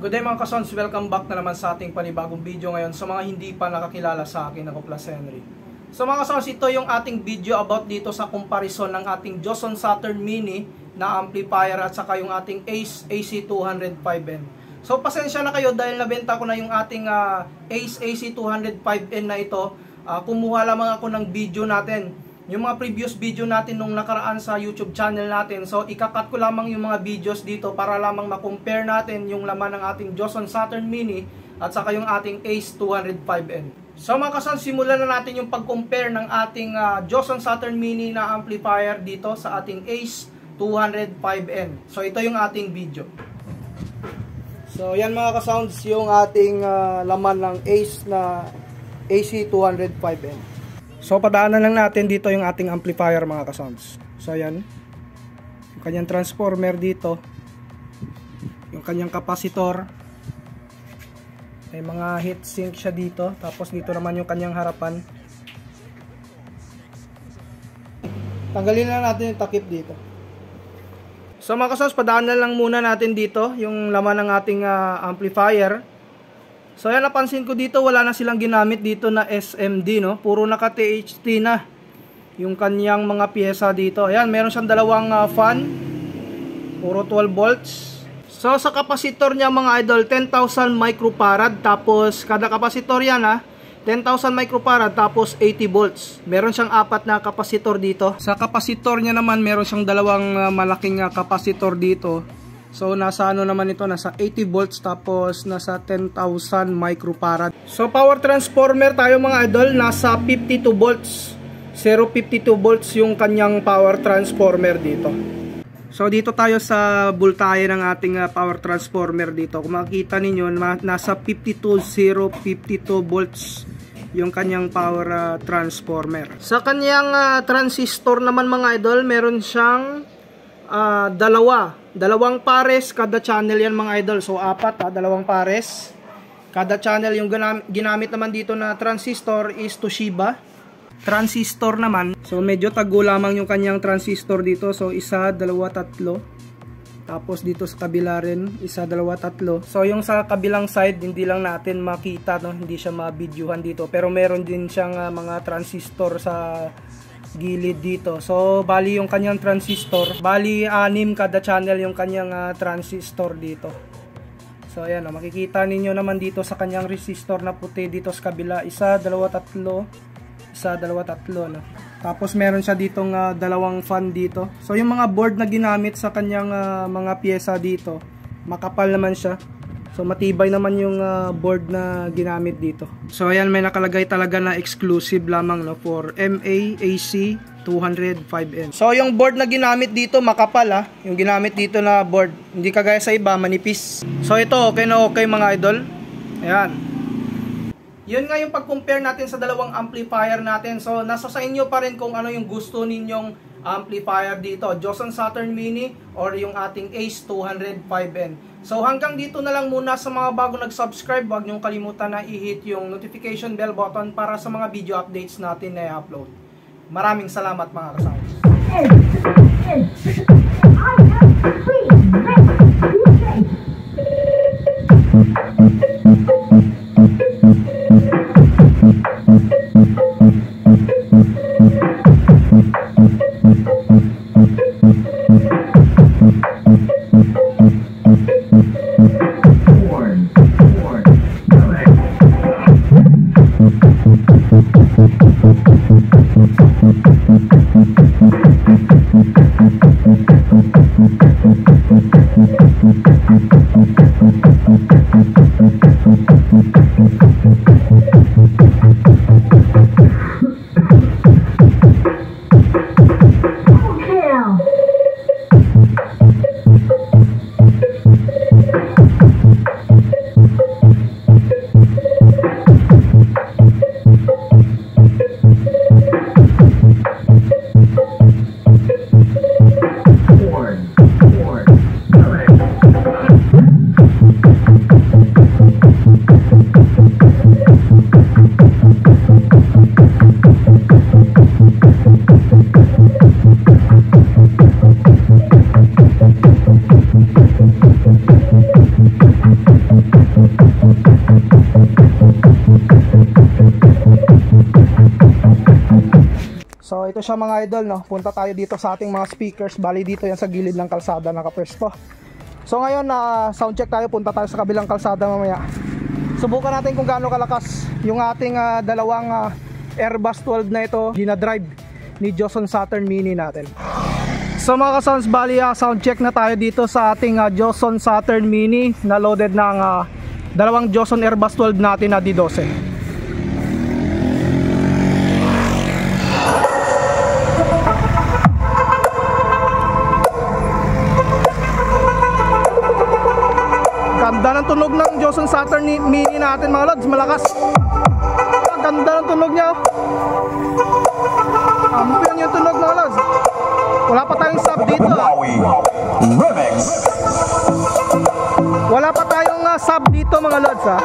Good day mga kasons, welcome back na naman sa ating panibagong video ngayon. Sa mga hindi pa nakakilala sa akin, ako Plus Henry. So mga kasons, ito yung ating video about dito sa comparison ng ating Joson Saturn Mini na amplifier at saka yung ating Ace AC205N. So pasensya na kayo dahil nabenta ko na yung ating Ace AC205N na ito. Kumuha lamang ako ng video natin, yung mga previous video natin nung nakaraan sa YouTube channel natin. So ikakat ko lamang yung mga videos dito para lamang ma-compare natin yung laman ng ating Joson Saturn Mini at saka yung ating Ace 205N. So mga kasons, simulan na natin yung pag-compare ng ating Joson Saturn Mini na amplifier dito sa ating Ace 205N. So ito yung ating video. So yan mga kasounds, yung ating laman ng Ace na AC205N. So padaanan lang natin dito yung ating amplifier mga kasounds. So ayan, yung kanyang transformer dito, yung kanyang kapasitor, may mga heatsink siya dito, tapos dito naman yung kanyang harapan. Tanggalin na natin yung takip dito. So mga kasounds, padaanan lang muna natin dito yung laman ng ating amplifier. So yan, napansin ko dito wala na silang ginamit dito na SMD, no? Puro naka THT na yung kanyang mga pyesa dito. Ayan, meron siyang dalawang fan, puro 12 volts. So sa kapasitor niya mga idol, 10,000 microfarad, tapos kada kapasitor yan 10,000 microfarad tapos 80 volts. Meron siyang apat na kapasitor dito. Sa kapasitor niya naman meron siyang dalawang malaking kapasitor dito. So nasa ano naman ito, nasa 80 volts tapos nasa 10,000 microfarad. So power transformer tayo mga idol, nasa 52 volts. 0.52 volts yung kanyang power transformer dito. So dito tayo sa voltahe ng ating power transformer dito. Kung makikita ninyo, nasa 52 volts yung kanyang power transformer. Sa kanyang transistor naman mga idol, meron siyang dalawang pares kada channel yan mga idol. So apat dalawang pares kada channel. Yung ginamit naman dito na transistor is Toshiba transistor naman. So medyo tago lamang yung kanyang transistor dito. So isa, dalawa, tatlo. Tapos dito sa kabila rin, isa, dalawa, tatlo. So yung sa kabilang side hindi lang natin makita, no? Hindi siya ma-videohan dito, pero meron din siyang mga transistor sa gilid dito. So bali yung kanyang transistor, bali 6 kada channel yung kanyang transistor dito. So ayan, makikita ninyo naman dito sa kanyang resistor na puti dito sa kabila, isa, dalawa, tatlo, isa, dalawa, tatlo, no? Tapos meron siya ditong dalawang fan dito. So yung mga board na ginamit sa kanyang mga pyesa dito, makapal naman siya. So matibay naman yung board na ginamit dito. So ayan, may nakalagay talaga na exclusive lamang, no, for MAAC 205N. So yung board na ginamit dito makapal yung ginamit dito na board. Hindi kagaya sa iba, manipis. So ito okay na okay mga idol. Ayan. Yun nga yung pag-compare natin sa dalawang amplifier natin. So nasa sa inyo pa rin kung ano yung gusto ninyong amplifier dito, Joson Saturn Mini or yung ating Ace 205N. So hanggang dito na lang muna. Sa mga bago nag-subscribe, huwag niyong kalimutan na i-hit yung notification bell button para sa mga video updates natin na i-upload. Maraming salamat mga kasounds. Thank you. ito siya mga idol, no? Punta tayo dito sa ating mga speakers. Bali dito yan sa gilid ng kalsada nakapwesto. So ngayon sound check tayo, punta tayo sa kabilang kalsada mamaya. Subukan natin kung gaano kalakas yung ating dalawang Airbus 12 na ito, ginadrive ni Joson Saturn Mini natin. So mga ka-sounds, bali sound check na tayo dito sa ating Joson Saturn Mini na loaded ng dalawang Joson Airbus 12 natin na D12. Ganda ng tunog ng Joson Saturn Mini natin mga lods, malakas. Ganda ng tunog niya. Ampion yung tunog mga lods. Wala pa tayong sub dito. Wala pa tayong sub dito mga lods ha.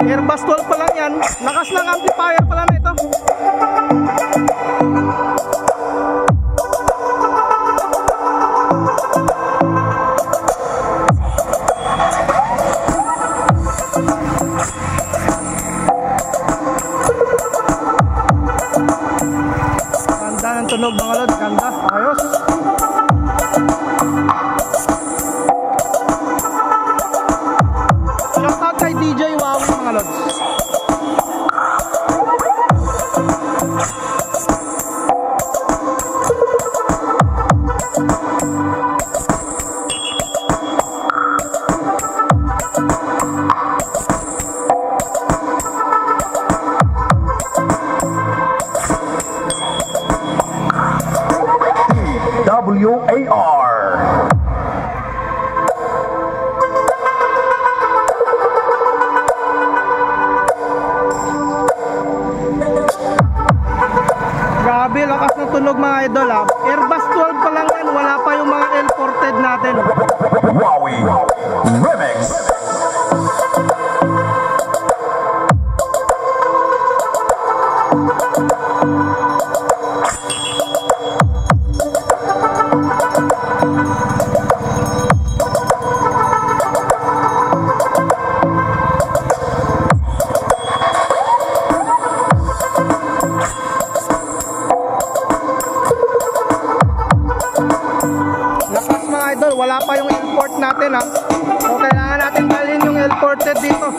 Airbus 12 pa lang yan. Lakas ng amplifier pala na ito. Tunog mga lods, ganda, ayos. Shout out kay DJ Wow mga lods. WAR. Grabe, lakas ng tunog mga idol ha. Airbus 12 pa lang yan, wala pa yung mga L-ported natin. Wowie Remix. Wala pa yung L-port natin ha. So kailangan natin dalhin yung L-ported dito.